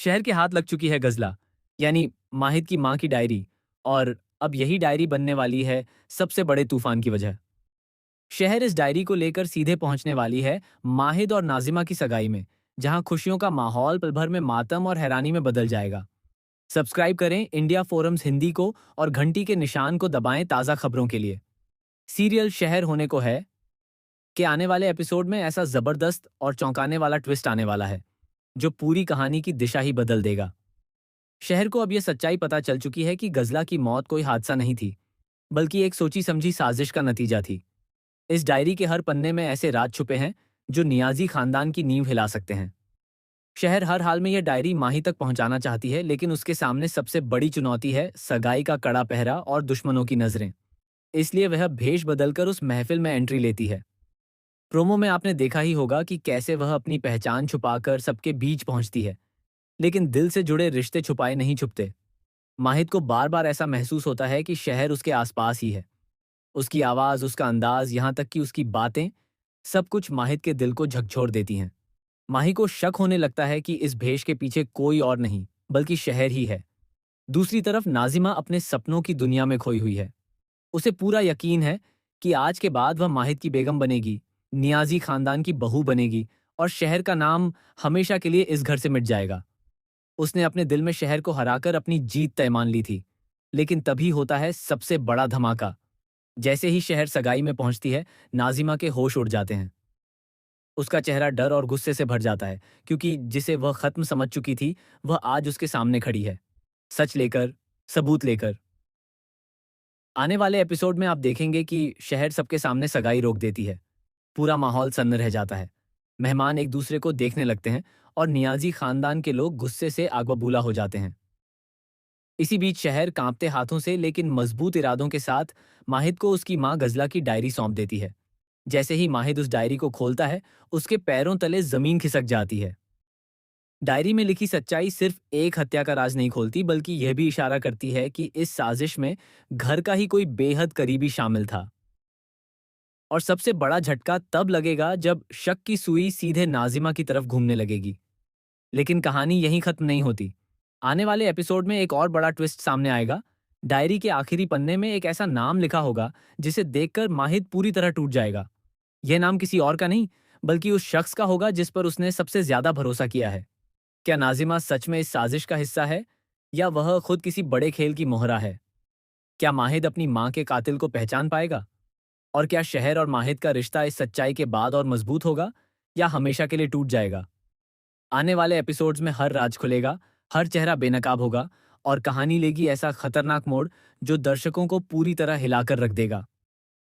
शहर के हाथ लग चुकी है गज़ला, यानी माहिद की माँ की डायरी, और अब यही डायरी बनने वाली है सबसे बड़े तूफान की वजह। शहर इस डायरी को लेकर सीधे पहुंचने वाली है माहिद और नाजिमा की सगाई में, जहां खुशियों का माहौल पल भर में मातम और हैरानी में बदल जाएगा। सब्सक्राइब करें इंडिया फोरम्स हिंदी को और घंटी के निशान को दबाएं ताज़ा खबरों के लिए। सीरियल शहर होने को है कि आने वाले एपिसोड में ऐसा जबरदस्त और चौंकाने वाला ट्विस्ट आने वाला है जो पूरी कहानी की दिशा ही बदल देगा। शहर को अब यह सच्चाई पता चल चुकी है कि गजला की मौत कोई हादसा नहीं थी, बल्कि एक सोची समझी साजिश का नतीजा थी। इस डायरी के हर पन्ने में ऐसे राज छुपे हैं जो नियाजी खानदान की नींव हिला सकते हैं। शहर हर हाल में यह डायरी माही तक पहुंचाना चाहती है, लेकिन उसके सामने सबसे बड़ी चुनौती है सगाई का कड़ा पहरा और दुश्मनों की नजरें। इसलिए वह भेष बदलकर उस महफिल में एंट्री लेती है। प्रोमो में आपने देखा ही होगा कि कैसे वह अपनी पहचान छुपाकर सबके बीच पहुंचती है, लेकिन दिल से जुड़े रिश्ते छुपाए नहीं छुपते। माहिद को बार बार ऐसा महसूस होता है कि शहर उसके आसपास ही है। उसकी आवाज, उसका अंदाज, यहाँ तक कि उसकी बातें, सब कुछ माहिद के दिल को झकझोर देती हैं। माही को शक होने लगता है कि इस भेष के पीछे कोई और नहीं बल्कि शहर ही है। दूसरी तरफ नाजिमा अपने सपनों की दुनिया में खोई हुई है। उसे पूरा यकीन है कि आज के बाद वह माहिद की बेगम बनेगी, नियाजी खानदान की बहू बनेगी, और शहर का नाम हमेशा के लिए इस घर से मिट जाएगा। उसने अपने दिल में शहर को हराकर अपनी जीत तय मान ली थी। लेकिन तभी होता है सबसे बड़ा धमाका। जैसे ही शहर सगाई में पहुंचती है, नाजिमा के होश उड़ जाते हैं। उसका चेहरा डर और गुस्से से भर जाता है, क्योंकि जिसे वह खत्म समझ चुकी थी, वह आज उसके सामने खड़ी है, सच लेकर, सबूत लेकर। आने वाले एपिसोड में आप देखेंगे कि शहर सबके सामने सगाई रोक देती है। पूरा माहौल सन्न रह जाता है। मेहमान एक दूसरे को देखने लगते हैं और नियाजी खानदान के लोग गुस्से से आग बबूला हो जाते हैं। इसी बीच शहर कांपते हाथों से लेकिन मजबूत इरादों के साथ माहिद को उसकी मां गजला की डायरी सौंप देती है। जैसे ही माहिद उस डायरी को खोलता है, उसके पैरों तले जमीन खिसक जाती है। डायरी में लिखी सच्चाई सिर्फ एक हत्या का राज नहीं खोलती, बल्कि यह भी इशारा करती है कि इस साजिश में घर का ही कोई बेहद करीबी शामिल था। और सबसे बड़ा झटका तब लगेगा जब शक की सुई सीधे नाजिमा की तरफ घूमने लगेगी। लेकिन कहानी यहीं खत्म नहीं होती। आने वाले एपिसोड में एक और बड़ा ट्विस्ट सामने आएगा। डायरी के आखिरी पन्ने में एक ऐसा नाम लिखा होगा जिसे देखकर माहिद पूरी तरह टूट जाएगा। यह नाम किसी और का नहीं, बल्कि उस शख्स का होगा जिस पर उसने सबसे ज्यादा भरोसा किया है। क्या नाजिमा सच में इस साजिश का हिस्सा है, या वह खुद किसी बड़े खेल की मोहरा है? क्या माहिद अपनी मां के कातिल को पहचान पाएगा? और क्या शहर और माहिद का रिश्ता इस सच्चाई के बाद और मजबूत होगा, या हमेशा के लिए टूट जाएगा? आने वाले एपिसोड्स में हर राज खुलेगा, हर चेहरा बेनकाब होगा, और कहानी लेगी ऐसा खतरनाक मोड़ जो दर्शकों को पूरी तरह हिलाकर रख देगा।